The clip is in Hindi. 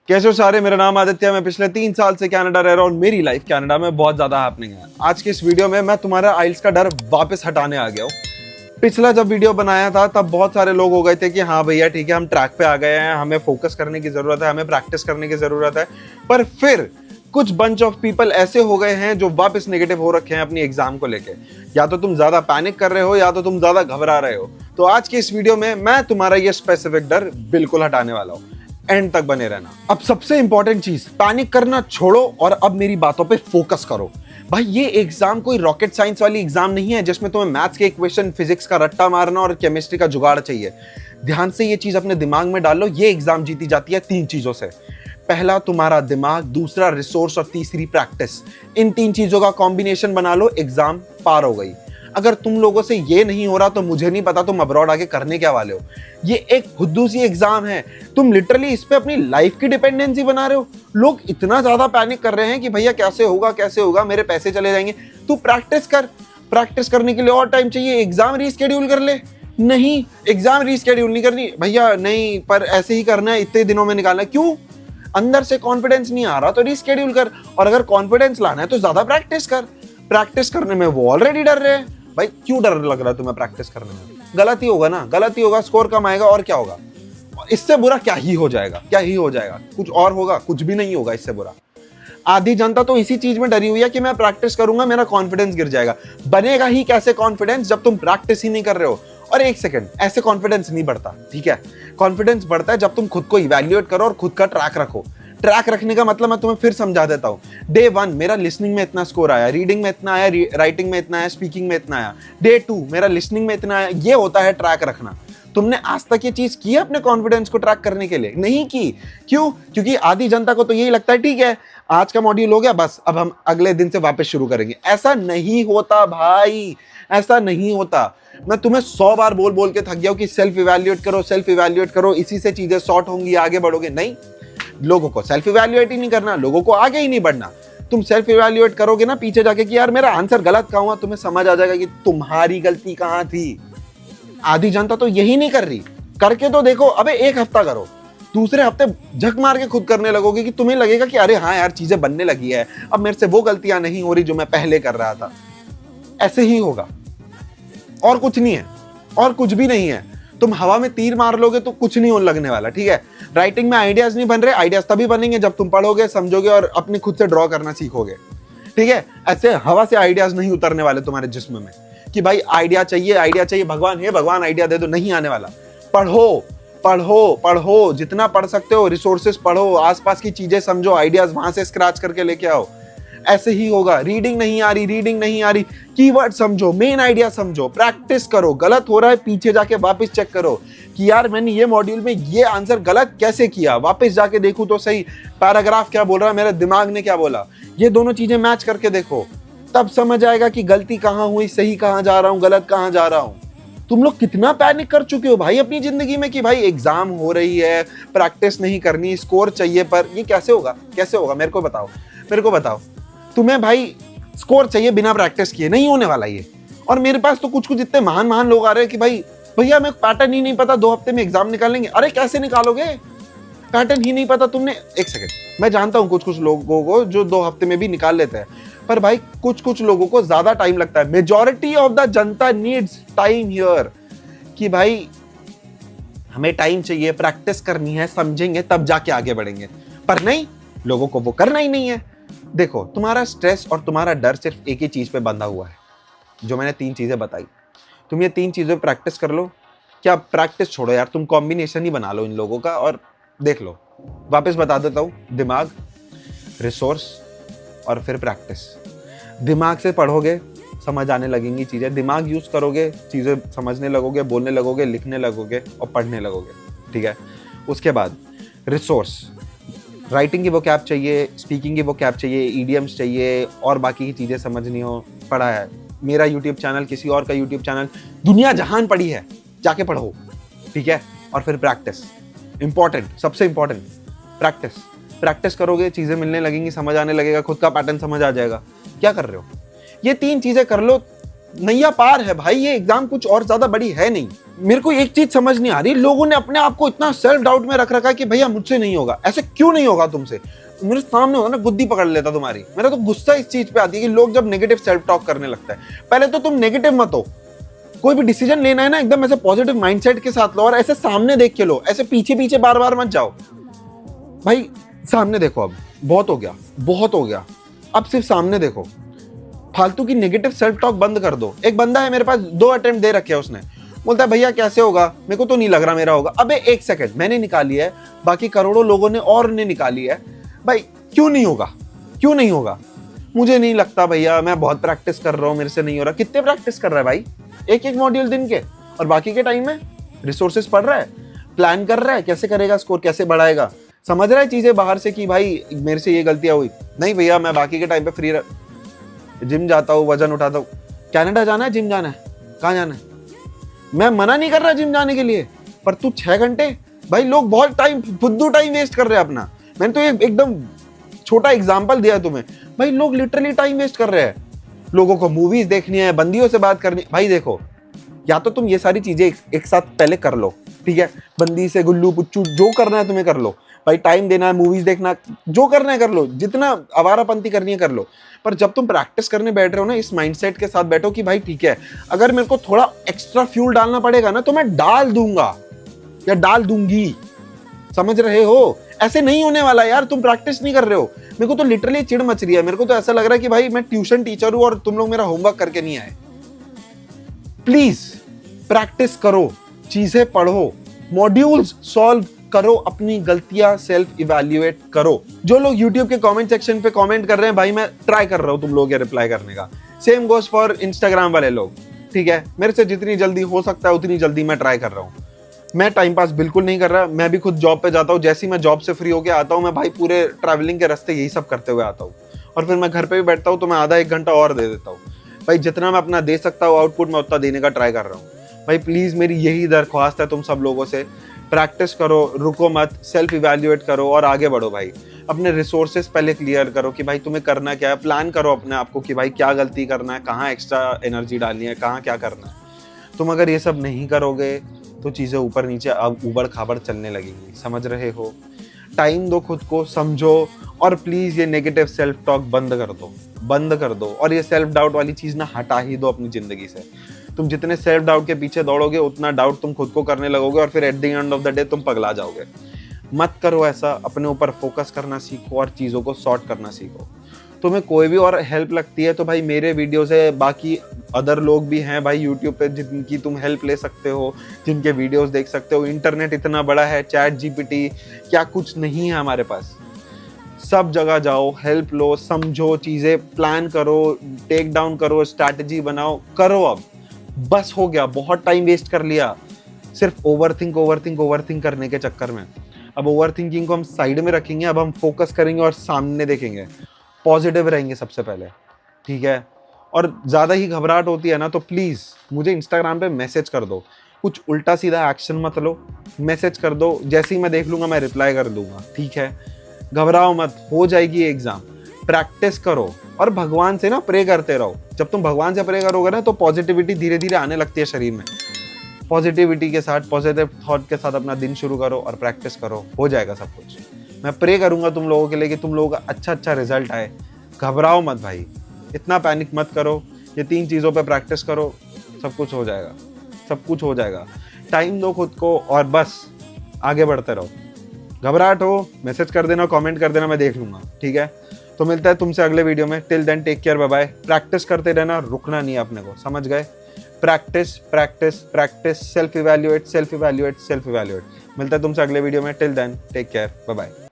कैसे हो सारे, मेरा नाम आदित्य है। मैं पिछले 3 साल से कनाडा रह रहा हूँ। मेरी लाइफ कनाडा में बहुत ज्यादा हैपनिंग है। आज की इस वीडियो में मैं तुम्हारा आइल्स का डर वापस हटाने आ गया हूँ। पिछला जब वीडियो बनाया था तब बहुत सारे लोग हो गए थे कि हाँ भैया ठीक है, हम ट्रैक पे आ गए हैं, हमें फोकस करने की जरूरत है, हमें प्रैक्टिस करने की जरूरत है। पर फिर कुछ बंच ऑफ पीपल ऐसे हो गए हैं जो वापस नेगेटिव हो रखे हैं अपनी एग्जाम को लेके। या तो तुम ज्यादा पैनिक कर रहे हो या तो तुम ज्यादा घबरा रहे हो। तो आज की इस वीडियो में मैं तुम्हारा ये स्पेसिफिक डर बिल्कुल हटाने वाला हूँ। एंड तक बने रहना। अब सबसे इंपॉर्टेंट चीज, पैनिक करना छोड़ो और अब मेरी बातों पे फोकस करो। भाई ये एग्जाम कोई रॉकेट साइंस वाली एग्जाम नहीं है जिसमें तुम्हें मैथ्स के इक्वेशन, फिजिक्स का रट्टा मारना और केमिस्ट्री का जुगाड़ चाहिए। ध्यान से ये चीज अपने दिमाग में डालो। ये एग्जाम जीती जाती है 3 चीजों से। पहला तुम्हारा दिमाग, दूसरा रिसोर्स और तीसरी प्रैक्टिस। इन 3 चीजों का कॉम्बिनेशन बना लो, एग्जाम पार हो गई। अगर तुम लोगों से ये नहीं हो रहा तो मुझे नहीं पता तुम अब्रॉड आके करने क्या वाले हो। ये एक खुद्दू सी एग्जाम है, तुम लिटरली इस पे अपनी लाइफ की डिपेंडेंसी बना रहे हो। लोग इतना ज्यादा पैनिक कर रहे हैं कि भैया कैसे होगा, मेरे पैसे चले जाएंगे। तू प्रैक्टिस कर। प्रैक्टिस करने के लिए और टाइम चाहिए, एग्जाम रीस्केड्यूल कर ले। नहीं, एग्जाम रीस्केड्यूल नहीं करनी भैया, नहीं, पर ऐसे ही करना है, इतने दिनों में निकालना है। क्यों? अंदर से कॉन्फिडेंस नहीं आ रहा तो रीस्केड्यूल कर। और अगर कॉन्फिडेंस लाना है तो ज्यादा प्रैक्टिस कर। प्रैक्टिस करने में वो ऑलरेडी डर रहे हैं। भाई क्यों डर लग रहा है तुम्हें प्रैक्टिस करने में? गलती होगा ना, गलती होगा, स्कोर कम आएगा और क्या होगा? इससे बुरा क्या ही हो जाएगा? क्या ही हो जाएगा? कुछ और होगा? कुछ भी नहीं होगा इससे बुरा। आधी जनता तो इसी चीज में डरी हुई है कि मैं प्रैक्टिस करूंगा मेरा कॉन्फिडेंस गिर जाएगा। बनेगा ही कैसे कॉन्फिडेंस जब तुम प्रैक्टिस ही नहीं कर रहे हो? और एक सेकंड, ऐसे कॉन्फिडेंस नहीं बढ़ता, ठीक है? कॉन्फिडेंस बढ़ता है जब तुम खुद को इवैल्यूएट करो और खुद का ट्रैक रखो। ट्रैक रखने का मतलब मैं तुम्हें फिर समझा देता हूँ। डे 1 मेरा लिसनिंग में इतना स्कोर आया, रीडिंग में इतना आया, राइटिंग में इतना आया, स्पीकिंग में इतना आया। डे 2 मेरा लिसनिंग में इतना आया। ये होता है ट्रैक रखना। तुमने आज तक ये चीज की है अपने कॉन्फिडेंस को ट्रैक करने के लिए? नहीं की। क्यों? क्योंकि आधी जनता को तो यही लगता है ठीक है, आज का मॉड्यूल हो गया, बस अब हम अगले दिन से वापस शुरू करेंगे। ऐसा नहीं होता भाई, ऐसा नहीं होता। मैं तुम्हें 100 बार बोल बोल के थक गया हूं कि सेल्फ इवैल्यूएट करो, सेल्फ इवैल्यूएट करो, इसी से चीजें सॉर्ट होंगी, आगे बढ़ोगे। नहीं, लोगों को सेल्फ इवैल्यूएट ही नहीं करना, लोगों को आगे ही नहीं बढ़ना। तुम सेल्फ इवैल्यूएट करोगे ना पीछे जाके कि यार मेरा आंसर गलत कहां हुआ, तुम्हें समझ आ जाएगा कि तुम्हारी गलती कहां थी। आधी जनता तो यही नहीं कर रही। करके तो देखो, अबे 1 हफ्ता करो, दूसरे हफ्ते झक मार के खुद करने लगोगे कि तुम्हें लगेगा कि अरे हाँ यार चीजें बनने लगी है, अब मेरे से वो गलतियां नहीं हो रही जो मैं पहले कर रहा था। ऐसे ही होगा और कुछ नहीं है, और कुछ भी नहीं है। तुम हवा में तीर मार लोगे तो कुछ नहीं होने लगने वाला, ठीक है? राइटिंग में आइडियाज नहीं बन रहे, आइडियाज तभी बनेंगे जब तुम पढ़ोगे, समझोगे और अपने खुद से ड्रॉ करना सीखोगे, ठीक है? ऐसे हवा से आइडियाज नहीं उतरने वाले तुम्हारे जिस्म में कि भाई आइडिया चाहिए भगवान, हे भगवान आइडिया दे दो। नहीं आने वाला। पढ़ो पढ़ो पढ़ो, जितना पढ़ सकते हो, रिसोर्सेस पढ़ो, आसपास की चीजें समझो, आइडियाज वहां से स्क्रैच करके लेके आओ। ऐसे ही होगा। रीडिंग नहीं आ रही, कीवर्ड समझो, मेन आइडिया समझो, प्रैक्टिस करो। गलत हो रहा है पीछे जाके वापस चेक करो कि यार मैंने ये मॉड्यूल में ये आंसर गलत कैसे किया, वापस जाके देखूं तो सही, पैराग्राफ क्या बोल रहा है, मेरे दिमाग ने क्या बोला। ये दोनों चीजें मैच करके देखो, तब समझ आएगा कि गलती कहां हुई, सही कहां जा रहा हूं, गलत कहां जा रहा हूं। तुम लोग कितना पैनिक कर चुके हो भाई अपनी जिंदगी में कि भाई एग्जाम हो रही है, प्रैक्टिस नहीं करनी, स्कोर चाहिए। पर ये कैसे होगा? कैसे होगा? मेरे को बताओ। तुम्हें भाई स्कोर चाहिए बिना प्रैक्टिस किए? नहीं होने वाला ये। और मेरे पास तो कुछ इतने महान लोग आ रहे हैं कि भाई भैया मैं पैटर्न ही नहीं पता, 2 हफ्ते में एग्जाम निकाल लेंगे। अरे कैसे निकालोगे? पैटर्न ही नहीं पता तुमने। एक सेकंड, मैं जानता हूं कुछ लोगों को जो 2 हफ्ते में भी निकाल लेते हैं, पर भाई कुछ लोगों को ज्यादा टाइम लगता है। Majority of the Janata needs time here, कि भाई हमें टाइम चाहिए, प्रैक्टिस करनी है, समझेंगे तब जाके आगे बढ़ेंगे। पर नहीं, लोगों को वो करना ही नहीं है। देखो, तुम्हारा स्ट्रेस और तुम्हारा डर सिर्फ एक ही चीज पे बंधा हुआ है, जो मैंने 3 चीजें बताई। तुम ये 3 चीजें प्रैक्टिस कर लो। क्या प्रैक्टिस छोड़ो यार, तुम कॉम्बिनेशन ही बना लो इन लोगों का और देख लो। वापस बता देता हूं, दिमाग, रिसोर्स और फिर प्रैक्टिस। दिमाग से पढ़ोगे, समझ आने लगेंगी चीजें, दिमाग यूज करोगे, चीजें समझने लगोगे, बोलने लगोगे, लिखने लगोगे और पढ़ने लगोगे, ठीक है? उसके बाद रिसोर्स, राइटिंग की वो कैप चाहिए, स्पीकिंग की वो कैप चाहिए, ईडियम्स चाहिए और बाकी की चीज़ें समझनी हो। पढ़ा है मेरा यूट्यूब चैनल, किसी और का यूट्यूब चैनल, दुनिया जहान पढ़ी है, जाके पढ़ो, ठीक है? और फिर प्रैक्टिस, इंपॉर्टेंट, सबसे इंपॉर्टेंट प्रैक्टिस। प्रैक्टिस करोगे, चीज़ें मिलने लगेंगी, समझ आने लगेगा, खुद का पैटर्न समझ आ जाएगा। क्या कर रहे हो? ये 3 चीज़ें कर लो, नैया पार है भाई, ये एग्जाम कुछ और ज्यादा बड़ी है नहीं। मेरे को एक चीज समझ नहीं आ रही, लोगों ने अपने आप को इतना सेल्फ डाउट में रख रखा है कि भैया मुझसे नहीं होगा। ऐसे क्यों नहीं होगा तुमसे? मेरे सामने होता ना गुद्दी पकड़ लेता तुम्हारी। मेरा तो गुस्सा इस चीज पे आती है कि लोग जब नेगेटिव सेल्फ टॉक करने लगता है। पहले तो तुम नेगेटिव मत हो, कोई भी डिसीजन लेना है ना एकदम ऐसे पॉजिटिव माइंडसेट के साथ लो और ऐसे सामने देख के लो, ऐसे पीछे पीछे बार बार मत जाओ भाई। सामने देखो, अब बहुत हो गया, बहुत हो गया, अब सिर्फ सामने देखो। फालतू की नेगेटिव सेल्फ टॉक बंद कर दो। एक बंदा है मेरे पास, 2 अटेम्प्ट दे रखे हैं उसने, बोलता है भैया कैसे होगा, मेरे को तो नहीं लग रहा मेरा होगा। अबे 1 सेकंड, मैंने निकाली है, बाकी करोड़ों लोगों ने और ने निकाली है भाई, क्यों नहीं होगा? क्यों नहीं होगा? मुझे नहीं लगता भैया, मैं बहुत प्रैक्टिस कर रहा हूँ, मेरे से नहीं हो रहा। कितने प्रैक्टिस कर रहा है भाई? एक मॉड्यूल दिन के, और बाकी के टाइम में रिसोर्सेज पढ़ रहा है, प्लान कर रहा है, कैसे करेगा स्कोर, कैसे बढ़ाएगा, समझ रहा है चीजें बाहर से कि भाई मेरे से ये गलतियां हुई। नहीं भैया, मैं बाकी के टाइम पे फ्री जिम जाता हूँ, वजन उठाता हूँ। कनाडा जाना है, जिम जाना है, कहाँ जाना है? मैं मना नहीं कर रहा जिम जाने के लिए, पर तू 6 घंटे भाई, लोग बहुत टाइम फुद्दू टाइम वेस्ट कर रहे हैं अपना। मैंने तो ये एकदम छोटा एग्जांपल दिया तुम्हें भाई, लोग लिटरली टाइम वेस्ट कर रहे हैं। लोगों को मूवीज देखनी है, बंदियों से बात करनी। भाई देखो, या तो तुम ये सारी चीजें एक साथ पहले कर लो, ठीक है, बंदी से गुल्लू पुच्चू जो करना है तुम्हें कर लो भाई, टाइम देना है, मूवीज देखना, जो करना है कर लो, जितना आवारापंती करनी है कर लो। पर जब तुम प्रैक्टिस करने बैठ रहे हो ना, इस माइंडसेट के साथ बैठो कि भाई ठीक है, अगर मेरे को थोड़ा एक्स्ट्रा फ्यूल डालना पड़ेगा ना, तो मैं डाल दूंगा या डाल दूंगी। समझ रहे हो? ऐसे नहीं होने वाला यार, तुम प्रैक्टिस नहीं कर रहे हो। मेरे को तो लिटरली चिढ़ मच रही है। मेरे को तो ऐसा लग रहा है कि भाई मैं ट्यूशन टीचर हूं और तुम लोग मेरा होमवर्क करके नहीं आए। प्लीज प्रैक्टिस करो, चीजें पढ़ो, मॉड्यूल्स सॉल्व करो, अपनी गलतियां सेल्फ इवैल्यूएट करो। जो लोग YouTube के कमेंट सेक्शन पे कमेंट कर रहे हैं भाई, मैं ट्राई कर रहा हूं तुम लोगों के रिप्लाई करने का। सेम गोज फॉर इंस्टाग्राम वाले लोग, ठीक है, मेरे से जितनी जल्दी हो सकता है उतनी जल्दी मैं ट्राई कर रहा हूं। मैं टाइम पास बिल्कुल नहीं कर रहा। मैं भी खुद जॉब पे जाता हूँ, जैसे ही मैं जॉब से फ्री होके आता हूँ, मैं भाई पूरे ट्रैवलिंग के रास्ते यही सब करते हुए आता हूँ, और फिर मैं घर पे भी बैठता हूँ तो मैं आधा 1 घंटा और दे देता हूँ भाई। जितना मैं अपना दे सकता हूँ आउटपुट, मैं उतना देने का ट्राई कर रहा हूँ भाई। प्लीज मेरी यही दरख्वास्त है तुम सब लोगों से, प्रैक्टिस करो, रुको मत, सेल्फ इवैल्यूएट करो और आगे बढ़ो भाई। अपने रिसोर्सेज पहले क्लियर करो कि भाई तुम्हें करना क्या है, प्लान करो अपने आप को कि भाई क्या गलती करना है, कहाँ एक्स्ट्रा एनर्जी डालनी है, कहाँ क्या करना है। तुम अगर ये सब नहीं करोगे तो चीज़ें ऊपर नीचे अब उबड़ खाबड़ चलने लगेंगी। समझ रहे हो? टाइम दो खुद को, समझो, और प्लीज़ ये नेगेटिव सेल्फ टॉक बंद कर दो, बंद कर दो। और ये सेल्फ डाउट वाली चीज़ ना हटा ही दो अपनी ज़िंदगी से। तुम जितने सेल्फ डाउट के पीछे दौड़ोगे, उतना डाउट तुम खुद को करने लगोगे और फिर at the end of the day तुम पगला जाओगे। मत करो ऐसा। अपने ऊपर फोकस करना सीखो और चीज़ों को सॉर्ट करना सीखो। तुम्हें कोई भी और हेल्प लगती है तो भाई मेरे वीडियो से, बाकी अदर लोग भी हैं भाई यूट्यूब पे जिनकी तुम हेल्प ले सकते हो, जिनके वीडियोस देख सकते हो। इंटरनेट इतना बड़ा है, चैट जीपीटी क्या कुछ नहीं है हमारे पास। सब जगह जाओ, हेल्प लो, समझो, चीज़ें प्लान करो, टेक डाउन करो, स्ट्रैटेजी बनाओ, करो। अब बस हो गया, बहुत टाइम वेस्ट कर लिया सिर्फ ओवरथिंक करने के चक्कर में। अब ओवरथिंकिंग को हम साइड में रखेंगे, अब हम फोकस करेंगे और सामने देखेंगे, पॉजिटिव रहेंगे सबसे पहले, ठीक है। और ज़्यादा ही घबराहट होती है ना तो प्लीज़ मुझे इंस्टाग्राम पे मैसेज कर दो। कुछ उल्टा सीधा एक्शन मत लो, मैसेज कर दो, जैसे ही मैं देख लूँगा मैं रिप्लाई कर दूंगा, ठीक है। घबराओ मत, हो जाएगी एग्ज़ाम। प्रैक्टिस करो और भगवान से ना प्रे करते रहो। जब तुम भगवान से प्रे करोगे ना तो पॉजिटिविटी धीरे धीरे आने लगती है शरीर में। पॉजिटिविटी के साथ, पॉजिटिव थॉट के साथ अपना दिन शुरू करो और प्रैक्टिस करो, हो जाएगा सब कुछ। मैं प्रे करूंगा तुम लोगों के लिए कि तुम लोगों का अच्छा रिजल्ट आए। घबराओ मत भाई, इतना पैनिक मत करो। ये 3 चीज़ों पे प्रैक्टिस करो, सब कुछ हो जाएगा, सब कुछ हो जाएगा। टाइम दो खुद को और बस आगे बढ़ते रहो। घबराहट हो मैसेज कर देना, कमेंट कर देना, मैं देख लूँगा, ठीक है। तो मिलता है तुमसे अगले वीडियो में। Till then take care, bye bye. Practice करते रहना, रुकना नहीं है अपने को, समझ गए? Practice practice practice, self evaluate self evaluate self evaluate. मिलता है तुमसे अगले वीडियो में। Till then take care, bye bye.